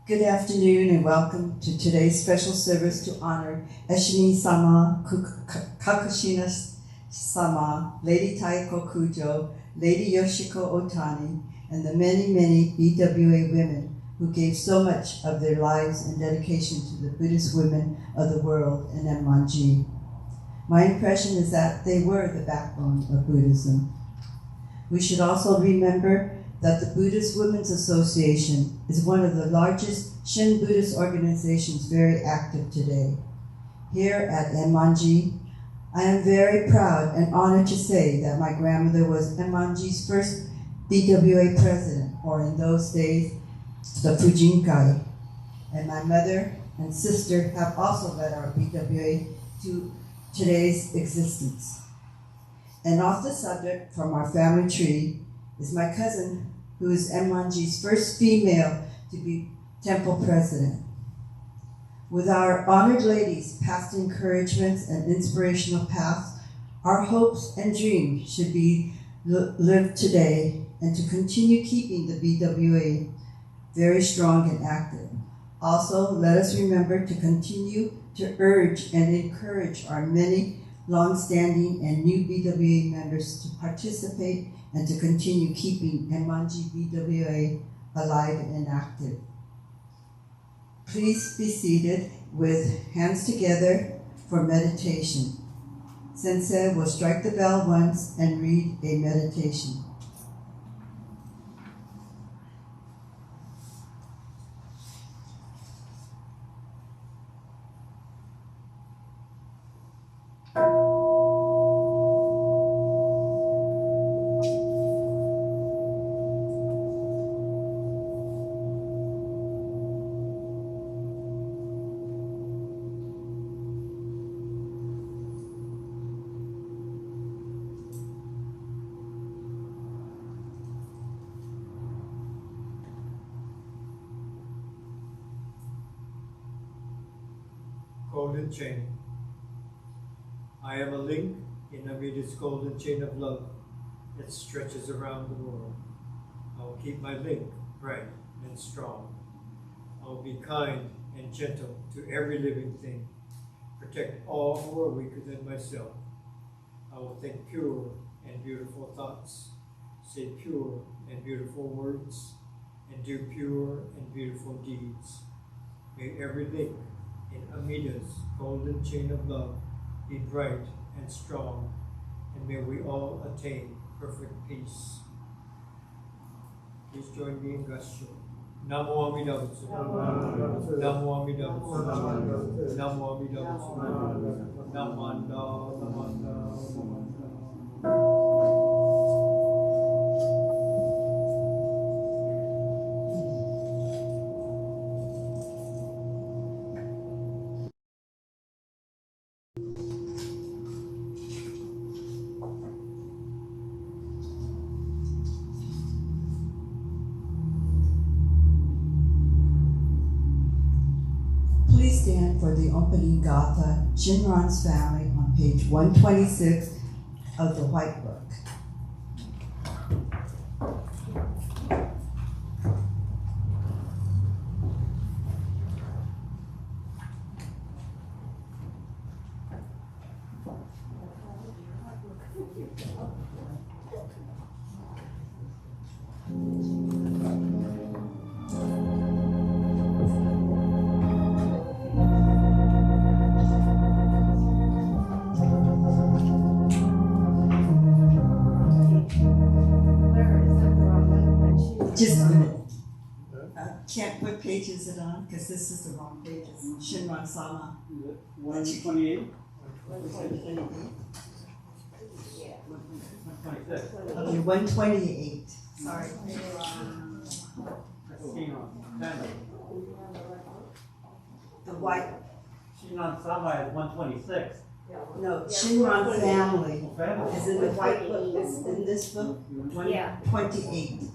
Good afternoon and welcome to today's special service to honor Eshinni-sama, Kakushinni-sama, Lady Taiko Kujo, Lady Yoshiko Ohtani, and the many, many BWA women who gave so much of their lives and dedication to the Buddhist women of the world in Enmanji. My impression is that they were the backbone of Buddhism. We should also remember that the Buddhist Women's Association is one of the largest Shin Buddhist organizations very active today. Here at Enmanji, I am very proud and honored to say that my grandmother was Enmanji's first BWA president, or in those days, the Fujinkai. And my mother and sister have also led our BWA to today's existence. And off the subject from our family tree is my cousin, who is Enmanji's first female to be temple president. With our honored ladies' past encouragements and inspirational paths, our hopes and dreams should be lived today and to continue keeping the BWA very strong and active. Also, let us remember to continue to urge and encourage our many long-standing and new BWA members to participate and to continue keeping Enmanji BWA alive and active. Please be seated with hands together for meditation. Sensei will strike the bell once and read a meditation. golden chain. I am a link in Amida's golden chain of love that stretches around the world. I will keep my link bright and strong. I will be kind and gentle to every living thing. Protect all who are weaker than myself. I will think pure and beautiful thoughts, say pure and beautiful words, and do pure and beautiful deeds. May every link in Amida's golden chain of love be bright and strong, and may we all attain perfect peace. Please join me in Gasho. Namo Amida Butsu. Namo Amida Butsu. Namo Amida Butsu. Namanda, Namanda, Namanda. Please stand for the opening gatha, Shinran's family, on page 126 of the White Book. Just a minute. Can't put pages it on because this is the wrong pages. Shinran Sama. 128? 126. Okay, 128. Sorry. The white. Shinran Sama is 126. No, Shinran family is in the white book. It's in this book. 28.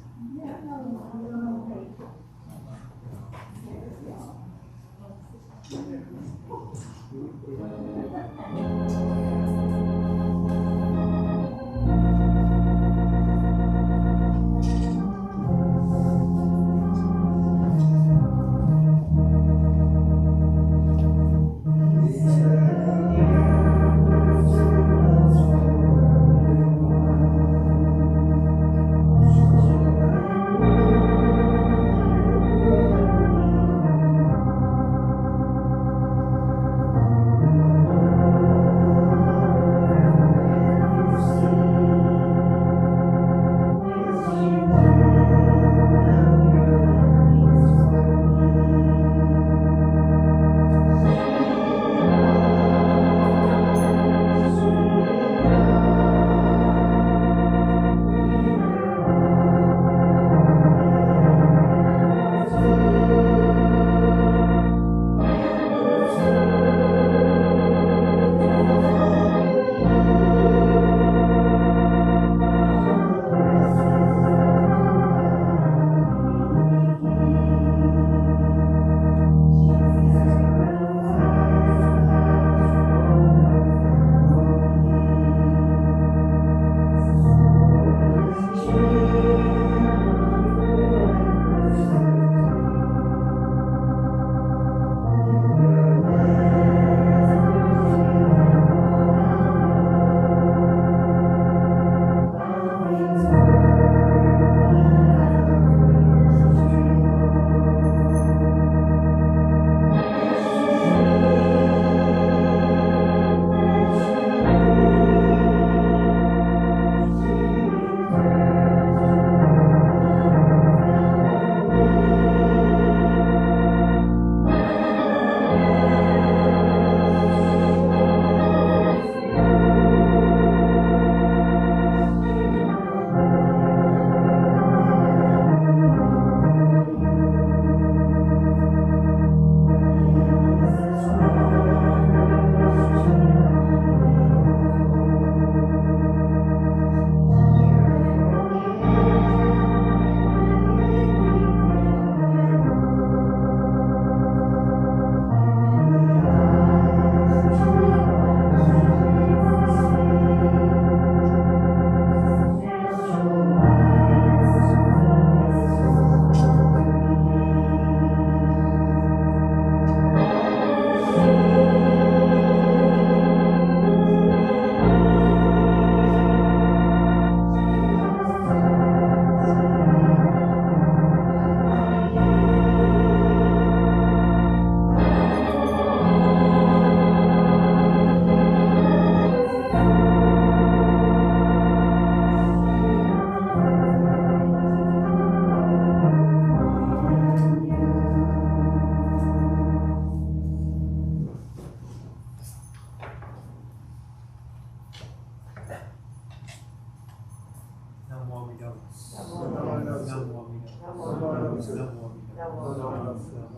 Namo Amida. Namo Namo Amida. Amida. Namo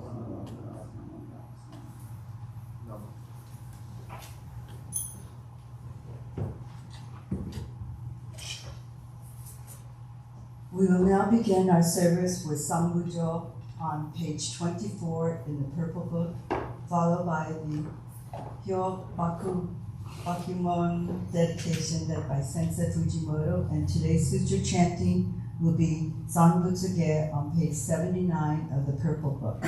Amida. We will now begin our service with Sambujo on page 24 in the Purple Book, followed by the Hyo Bakumon dedication led by Sensei Fujimoto, and today's sutra chanting will be Sanbutsuge on page 79 of the Purple Book.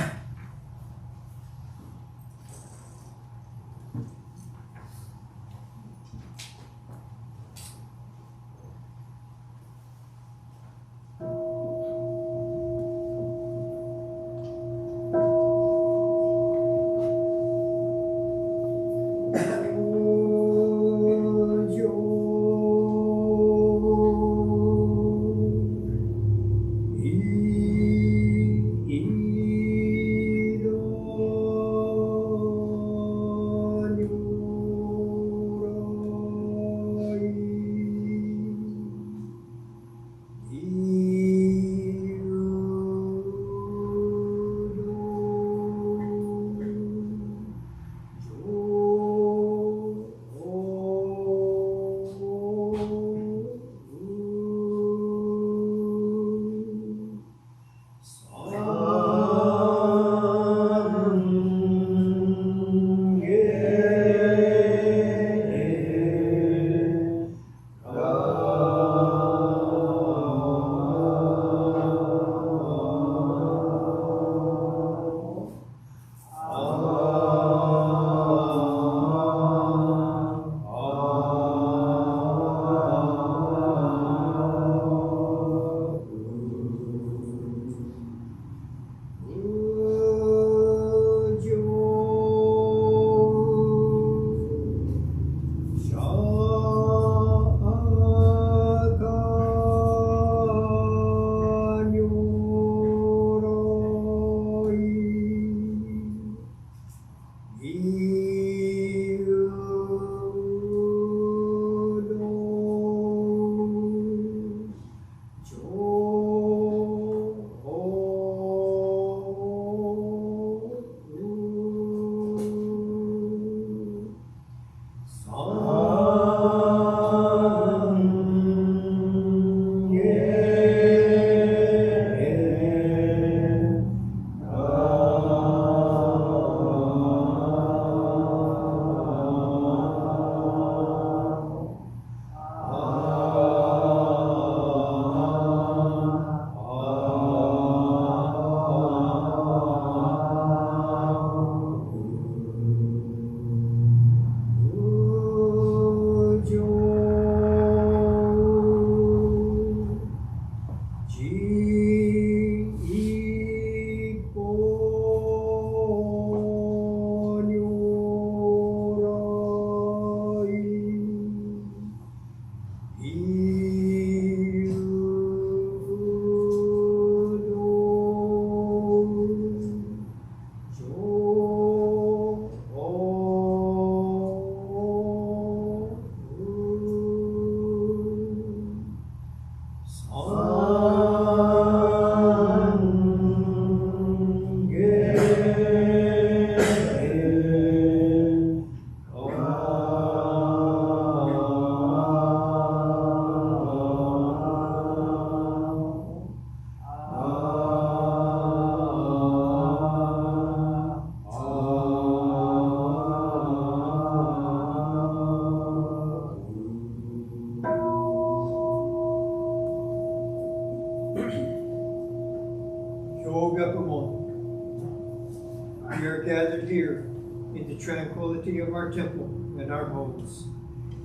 We are gathered here in the tranquility of our temple and our homes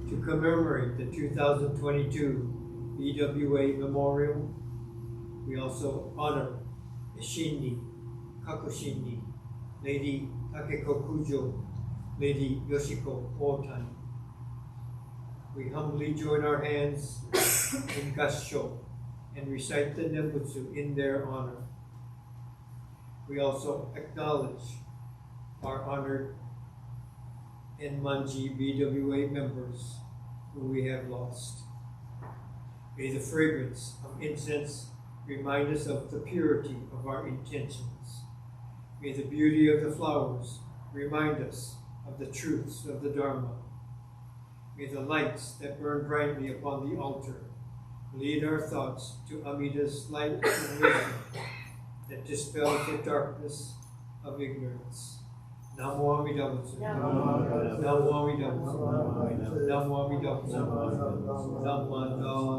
to commemorate the 2022 BWA Memorial. We also honor Eshinni, Kakushinni, Lady Takeko Kujo, Lady Yoshiko Ohtani. We humbly join our hands in Gassho and recite the Nembutsu in their honor. We also acknowledge our honored Enmanji BWA members who we have lost. May the fragrance of incense remind us of the purity of our intentions. May the beauty of the flowers remind us of the truths of the Dharma. May the lights that burn brightly upon the altar lead our thoughts to Amida's light and wisdom that dispels the darkness of ignorance. Namo Amida Butsu. Namo Amida Butsu. Namo Amida Butsu. Namanda.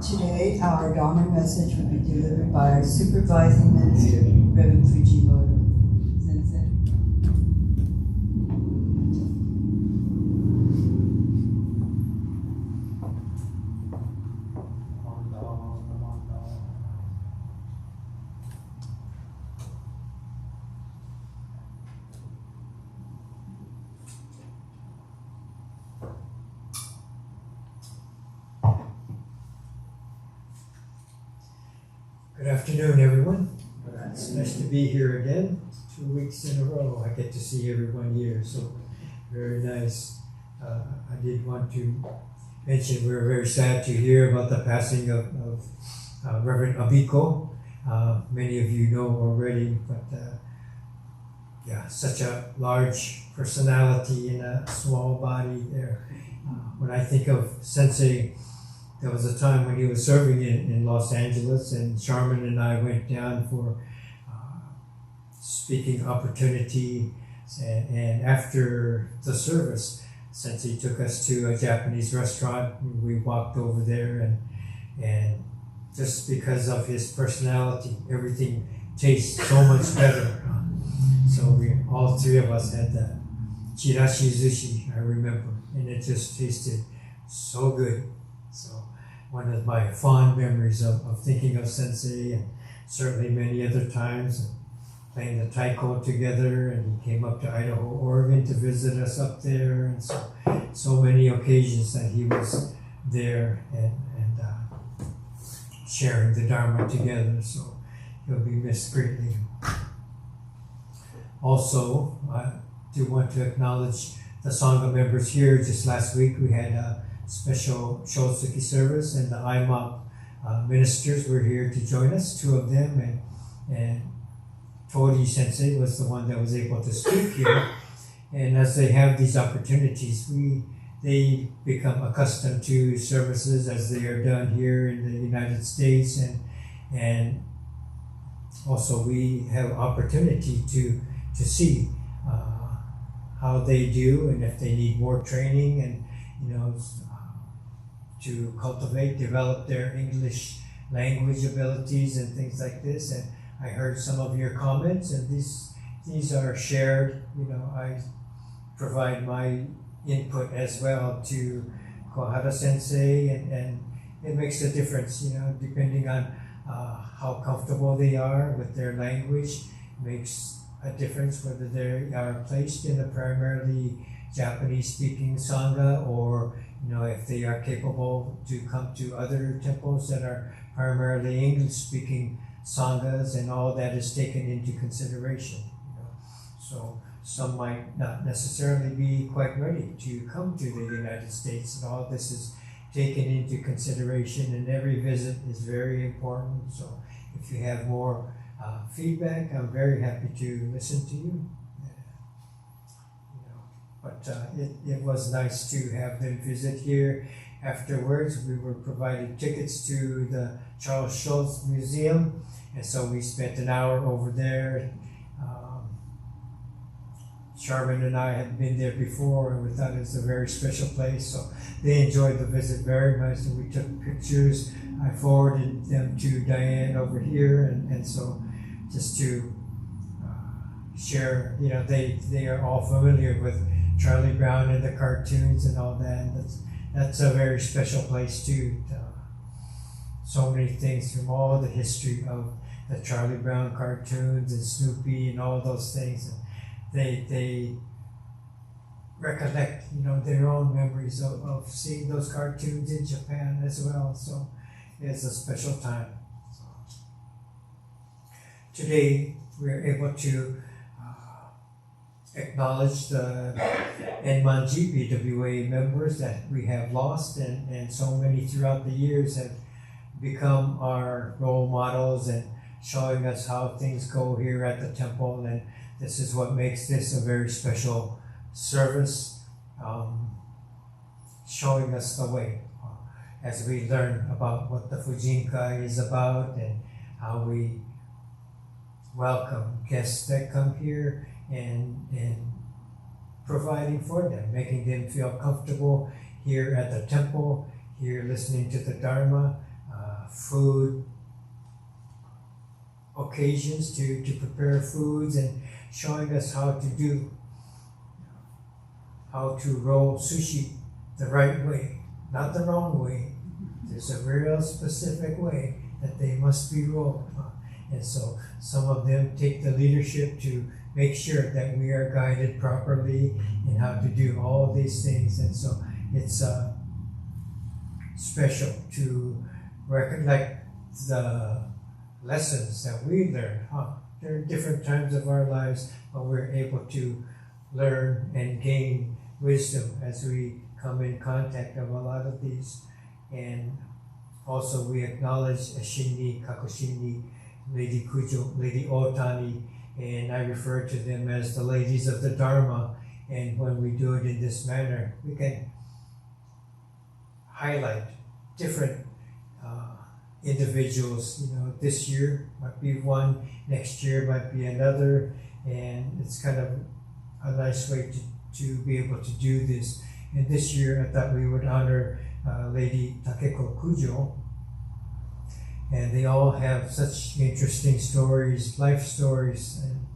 Today, our Dharma message will be delivered by our supervising minister, Reverend Fujimoto. Sensei. Good afternoon, everyone. It's nice to be here again. 2 weeks in a row, I get to see everyone here, so very nice. I did want to mention we're very sad to hear about the passing of Reverend Abiko. Many of you know already, but yeah, such a large personality in a small body there. When I think of Sensei, there was a time when he was serving in Los Angeles, and Sharman and I went down for speaking opportunity. And after the service, Sensei took us to a Japanese restaurant. We walked over there, and just because of his personality, everything tastes so much better. So all three of us had that chirashi sushi, I remember, and it just tasted so good. So one of my fond memories of thinking of Sensei, and certainly many other times. playing the taiko together, and he came up to Idaho, Oregon to visit us up there, and so many occasions that he was there and sharing the Dharma together. So he'll be missed greatly. Also, I do want to acknowledge the Sangha members here. Just last week we had a special Shotsuki service, and the IMOP ministers were here to join us, two of them, and Tori Sensei was the one that was able to speak here. And as they have these opportunities, they become accustomed to services as they are done here in the United States, and also we have opportunity to see how they do, and if they need more training, and to cultivate, develop their English language abilities and things like this. And I heard some of your comments, and these are shared. I provide my input as well to Kohara Sensei, and it makes a difference, depending on how comfortable they are with their language. Makes a difference whether they are placed in a primarily Japanese-speaking Sangha, or if they are capable to come to other temples that are primarily English-speaking Sanghas, and all that is taken into consideration. So some might not necessarily be quite ready to come to the United States, and all this is taken into consideration, and every visit is very important. So if you have more feedback, I'm very happy to listen to you. But it was nice to have them visit here. Afterwards, we were provided tickets to the Charles Schulz Museum, and so we spent an hour over there. Sharman and I had been there before, and we thought it was a very special place, so they enjoyed the visit very much, and we took pictures. I forwarded them to Diane over here, and so just to share, they are all familiar with Charlie Brown and the cartoons and all that, and that's a very special place too. So many things from all the history of the Charlie Brown cartoons and Snoopy and all those things. They recollect, their own memories of seeing those cartoons in Japan as well. So it's a special time. Today we're able to acknowledge the Enmanji BWA members that we have lost, and so many throughout the years have become our role models and showing us how things go here at the temple. And this is what makes this a very special service, showing us the way as we learn about what the Fujinkai is about, and how we welcome guests that come here, and providing for them, making them feel comfortable here at the temple, here listening to the Dharma, food occasions to prepare foods, and showing us how to roll sushi the right way, not the wrong way. There's a real specific way that they must be rolled. And so some of them take the leadership to make sure that we are guided properly in how to do all these things. And so it's special to recollect the lessons that we learned. There are different times of our lives, but we're able to learn and gain wisdom as we come in contact of a lot of these. And also we acknowledge Eshinni, Kakushinni, Lady Kujo, Lady Ohtani, and I refer to them as the ladies of the Dharma. And when we do it in this manner, we can highlight different individuals. This year might be one, next year might be another, and it's kind of a nice way to be able to do this. And this year I thought we would honor Lady Takeko Kujo, and they all have such interesting stories, life stories, and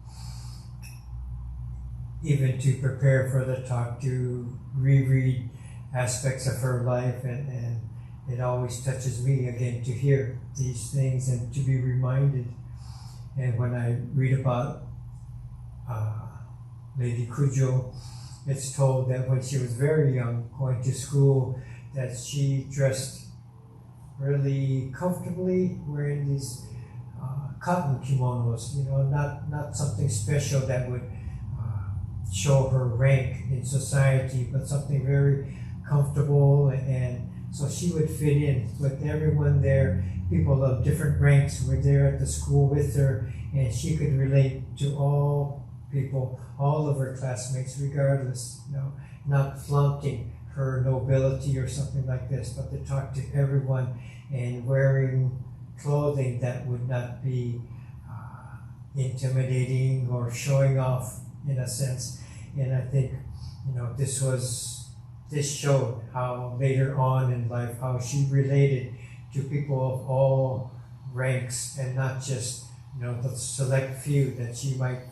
even to prepare for the talk, to reread aspects of her life, and it always touches me again to hear these things and to be reminded. And when I read about Lady Kujo, it's told that when she was very young, going to school, that she dressed really comfortably, wearing these cotton kimonos, not something special that would show her rank in society, but something very comfortable, and so she would fit in with everyone there. People of different ranks were there at the school with her, and she could relate to all people, all of her classmates, regardless, not flaunting her nobility or something like this, but to talk to everyone and wearing clothing that would not be intimidating or showing off in a sense. And I think, this showed how later on in life, how she related to people of all ranks and not just, the select few that she might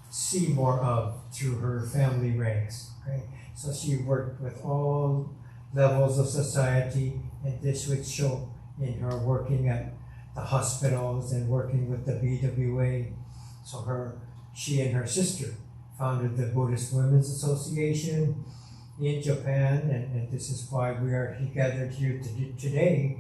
see more of through her family ranks. Okay, so she worked with all levels of society, and this would show in her working at the hospitals and working with the BWA. So she and her sister founded the Buddhist Women's Association in Japan, and this is why we are gathered here today.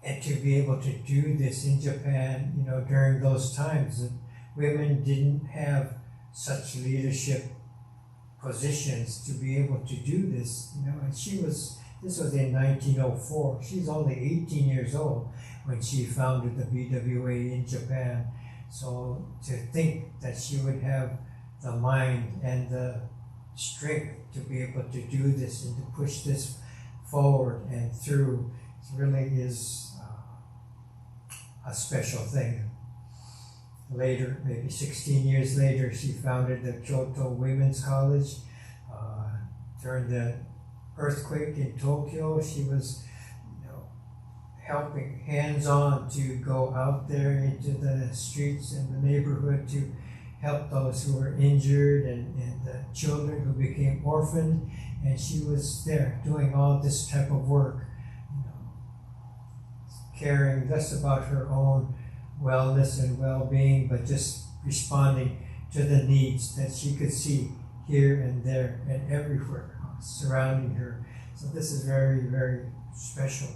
And to be able to do this in Japan, during those times, women didn't have such leadership positions to be able to do this, and this was in 1904. She's only 18 years old when she founded the BWA in Japan. So to think that she would have the mind and the strength to be able to do this and to push this forward and through, it really is a special thing. Later, maybe 16 years later, she founded the Kyoto Women's College. During the earthquake in Tokyo, she was helping hands-on to go out there into the streets and the neighborhood to help those who were injured and the children who became orphaned. And she was there doing all this type of work, caring less about her own wellness and well-being, but just responding to the needs that she could see here and there and everywhere surrounding her. So this is very, very special.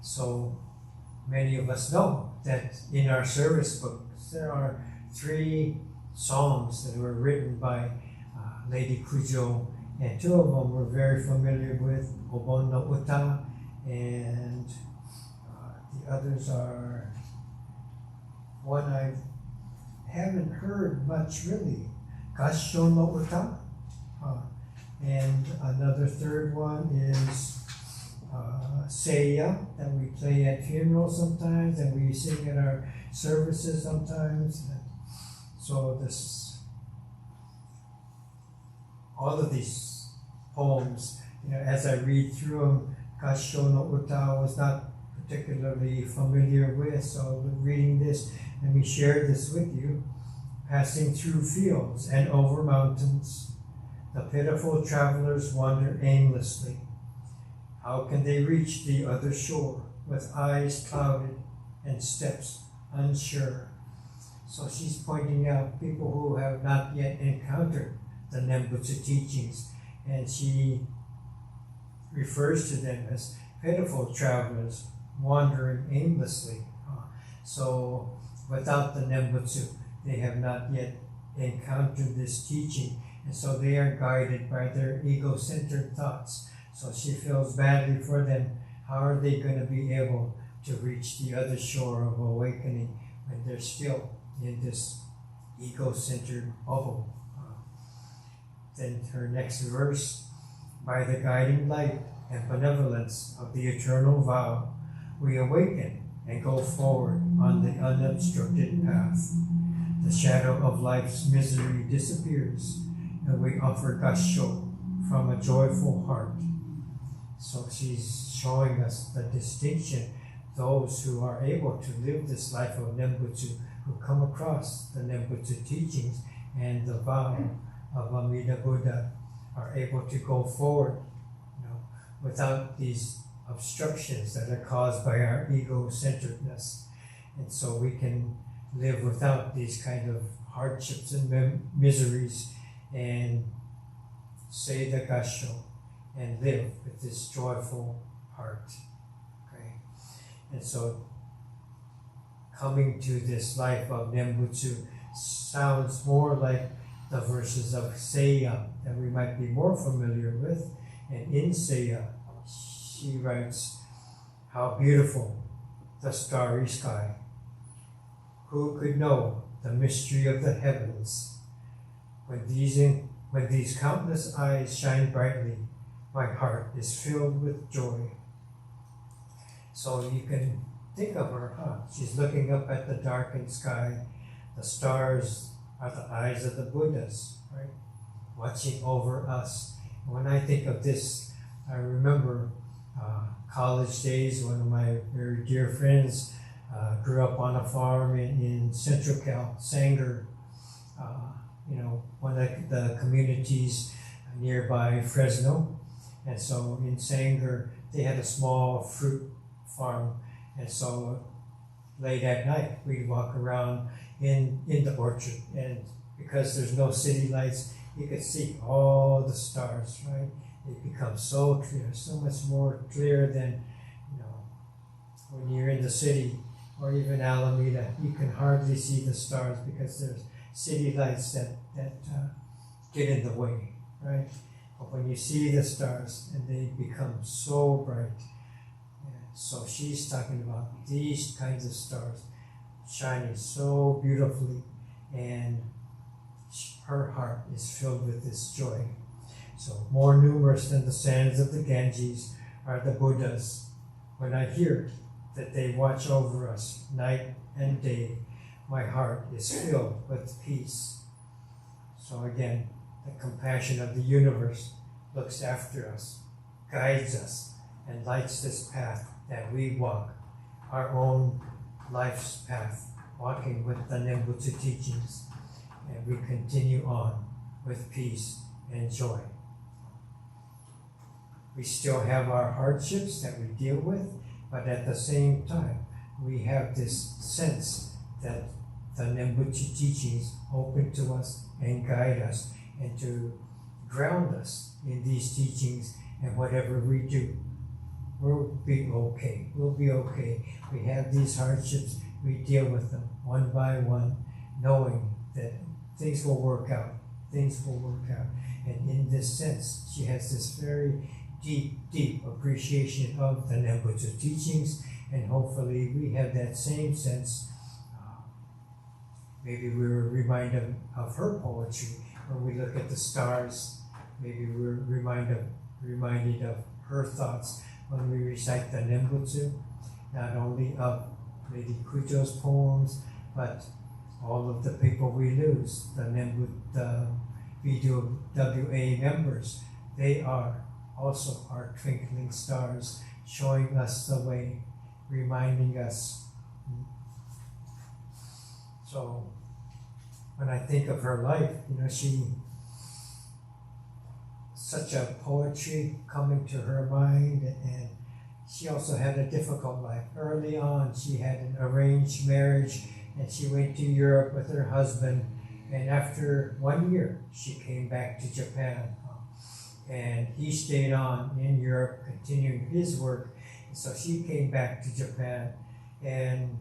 So many of us know that in our service books there are 3 songs that were written by Lady Kujo, and 2 of them we're very familiar with, Obon no Uta, and the others are one I haven't heard much really, Gassho no Uta, and another third one is Seiya, that we play at funerals sometimes, and we sing at our services sometimes. So all of these poems, as I read through them, Gassho no Uta I was not particularly familiar with, so reading this, let me share this with you. Passing through fields and over mountains, the pitiful travelers wander aimlessly. How can they reach the other shore with eyes clouded and steps unsure? So she's pointing out people who have not yet encountered the Nembutsu teachings, and she refers to them as pitiful travelers wandering aimlessly. So without the Nembutsu, they have not yet encountered this teaching, and so they are guided by their ego-centered thoughts. So she feels badly for them. How are they going to be able to reach the other shore of awakening when they're still in this ego-centered bubble? Then her next verse, by the guiding light and benevolence of the eternal vow, we awaken and go forward on the unobstructed path. The shadow of life's misery disappears, and we offer Gassho from a joyful heart. So she's showing us the distinction, those who are able to live this life of Nembutsu, who come across the Nembutsu teachings and the vow of Amida Buddha, are able to go forward, without these obstructions that are caused by our ego-centeredness. And so we can live without these kind of hardships and miseries and say the Gassho and live with this joyful heart. Okay? And so coming to this life of Nembutsu sounds more like the verses of Seiya that we might be more familiar with. And in Seiya, she writes, "How beautiful the starry sky. Who could know the mystery of the heavens? When these countless eyes shine brightly, my heart is filled with joy." So you can think of her, She's looking up at the darkened sky. The stars are the eyes of the Buddhas, right? Watching over us. When I think of this, I remember college days. One of my very dear friends grew up on a farm in Central Cal, Sanger, one of the communities nearby Fresno. And so in Sanger, they had a small fruit farm. And so late at night, we'd walk around in the orchard. And because there's no city lights, you could see all the stars, right? It becomes so clear, so much more clear than, when you're in the city or even Alameda. You can hardly see the stars because there's city lights that get in the way, right? But when you see the stars and they become so bright, so she's talking about these kinds of stars shining so beautifully, and her heart is filled with this joy. So more numerous than the sands of the Ganges are the Buddhas. When I hear that they watch over us night and day, my heart is filled with peace. So again, the compassion of the universe looks after us, guides us, and lights this path that we walk, our own life's path, walking with the Nembutsu teachings, and we continue on with peace and joy. We still have our hardships that we deal with, but at the same time, we have this sense that the Nembutsu teachings open to us and guide us and to ground us in these teachings, and whatever we do, we'll be okay. We'll be okay. We have these hardships, we deal with them one by one, knowing that things will work out. Things will work out. And in this sense, she has this very deep appreciation of the Nembutsu teachings, and hopefully we have that same sense. Maybe we were reminded of her poetry when we look at the stars. Maybe we're reminded of her thoughts when we recite the Nembutsu, not only of Lady Kujo's poems, but all of the people we lose, the BWA members. They are also our twinkling stars, showing us the way, reminding us. So when I think of her life, she such a poetry coming to her mind, and she also had a difficult life. Early on, she had an arranged marriage, and she went to Europe with her husband, and after 1 year, she came back to Japan. And he stayed on in Europe, continuing his work. And so she came back to Japan, and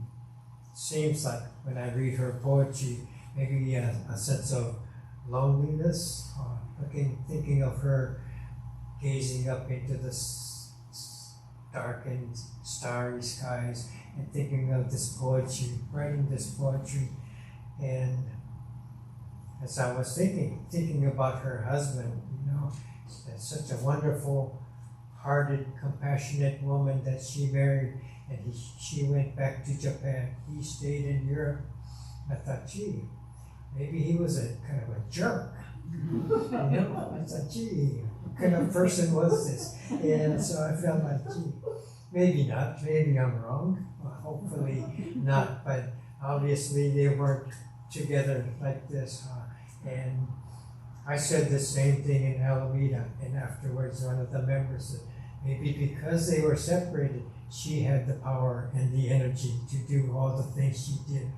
seems like when I read her poetry, maybe a sense of loneliness, thinking of her gazing up into the darkened, starry skies, and thinking of this poetry, writing this poetry. And as I was thinking about her husband, such a wonderful hearted, compassionate woman that she married, and she went back to Japan. He stayed in Europe. I thought, gee, maybe he was a kind of a jerk. I thought, gee, what kind of person was this? And so I felt like, gee, maybe not. Maybe I'm wrong. Well, hopefully not. But obviously they weren't together like this. And I said the same thing in Alameda, and afterwards one of the members maybe because they were separated, she had the power and the energy to do all the things she did.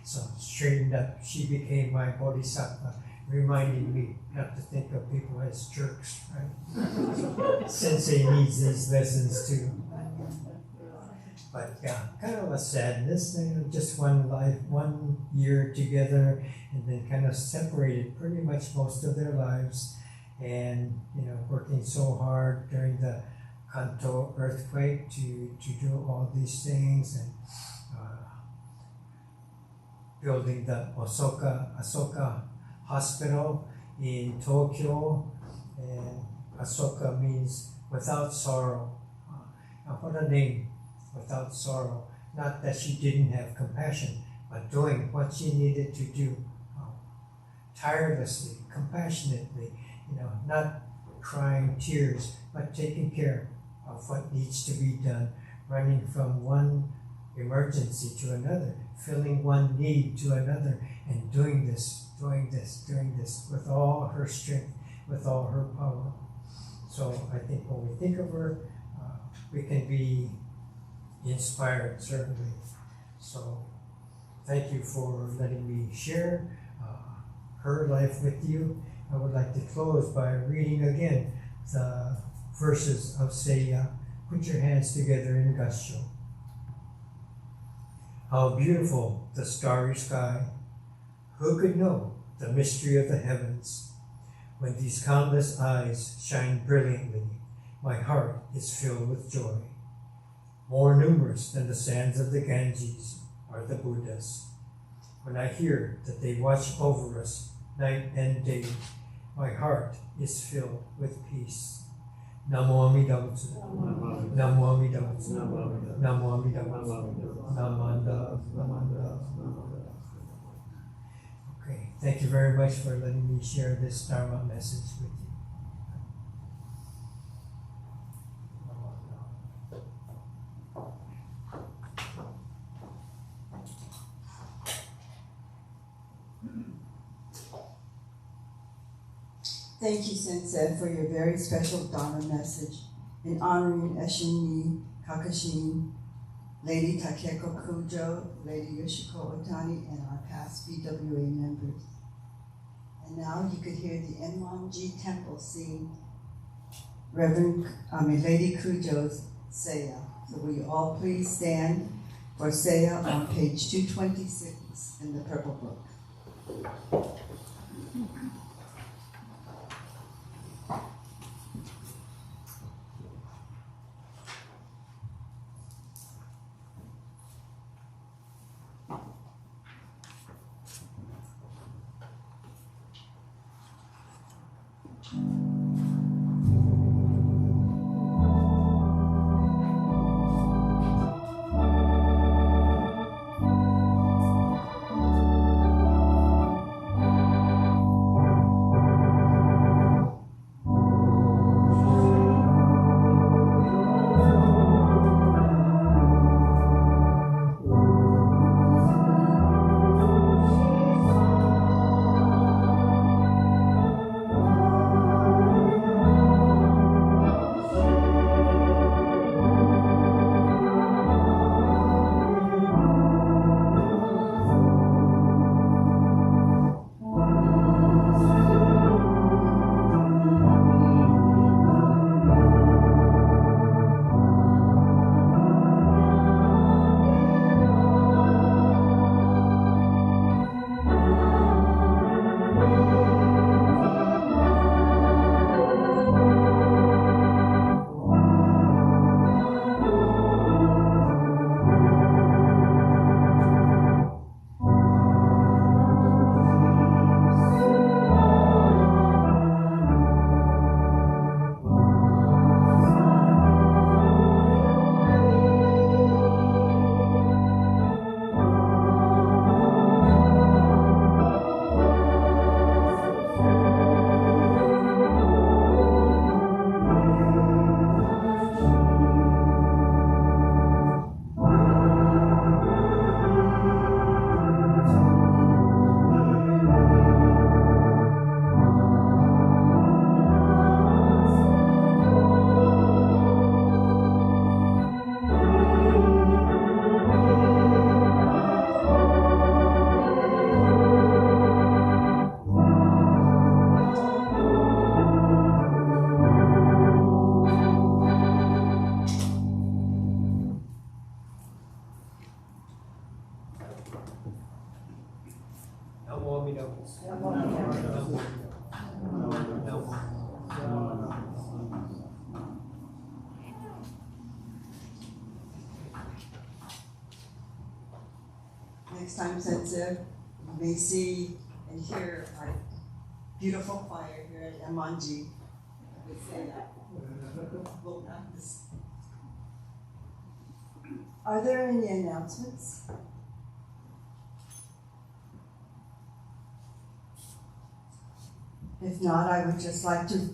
So straightened up, she became my bodhisattva, reminding me not to think of people as jerks, right? Sensei needs these lessons too. But yeah, kind of a sadness, just one life, 1 year together, and then kind of separated pretty much most of their lives, and working so hard during the Kanto earthquake to do all these things, and building the Asoka Hospital in Tokyo, and Asoka means without sorrow. What a name, without sorrow. Not that she didn't have compassion, but doing what she needed to do tirelessly, compassionately, not crying tears, but taking care of what needs to be done, running from one emergency to another, filling one need to another, and doing this with all her strength, with all her power. So I think when we think of her, we can be inspired, certainly. So thank you for letting me share her life with you. I would like to close by reading again the verses of Seiya. Put your hands together in Gassho. How beautiful the starry sky! Who could know the mystery of the heavens? When these countless eyes shine brilliantly, my heart is filled with joy. More numerous than the sands of the Ganges are the Buddhas. When I hear that they watch over us night and day, my heart is filled with peace. Namo Amida Butsu. Namo Amida Butsu. Namo Amida Butsu. Namanda. Okay, thank you very much for letting me share this Dharma message with you. Thank you, Sensei, for your very special Dharma message in honoring Eshinni, Kakushinni, Lady Takeko Kujo, Lady Yoshiko Ohtani, and our past BWA members. And now you could hear the Enmanji Temple sing Lady Kujo's Seiya. So will you all please stand for Seiya on page 226 in the Purple Book. Namo Amida. Namo Amida. Namo. Next time, Sensei, you may see and hear our beautiful choir here at Enmanji. We say that. We'll practice. Are there any announcements? If not, I would just like to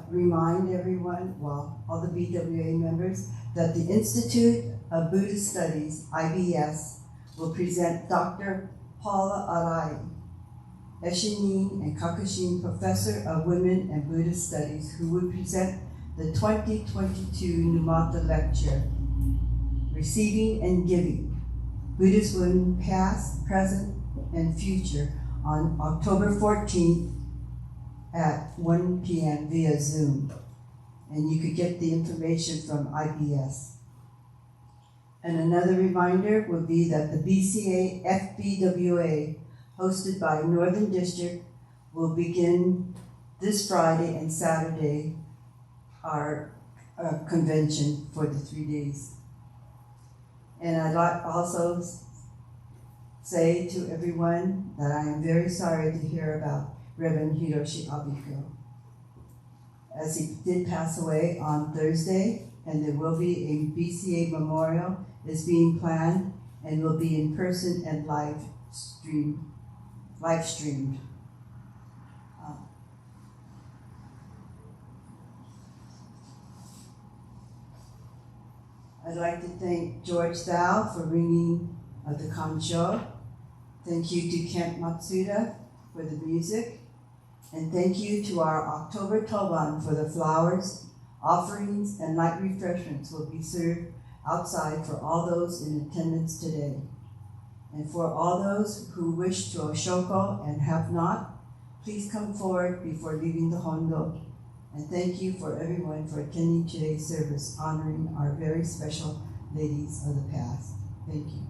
remind everyone, well, all the BWA members, that the Institute of Buddhist Studies, IBS, will present Dr. Paula Arai, Eshinni and Kakushinni Professor of Women and Buddhist Studies, who will present the 2022 Numata Lecture, Receiving and Giving, Buddhist Women Past, Present, and Future, on October 14th at 1 p.m. via Zoom. And you could get the information from IBS. And another reminder would be that the BCA FBWA, hosted by Northern District, will begin this Friday and Saturday our convention for the 3 days. And I'd like to also say to everyone that I am very sorry to hear about Reverend Hiroshi Abiko, as he did pass away on Thursday, and there will be a BCA memorial is being planned and will be in person and live streamed. I'd like to thank George Thao for ringing of the kancho. Thank you to Kent Matsuda for the music. And thank you to our October Toban for the flowers, offerings, and light refreshments will be served outside for all those in attendance today. And for all those who wish to Oshoko and have not, please come forward before leaving the Hondo. And thank you for everyone for attending today's service, honoring our very special ladies of the past. Thank you.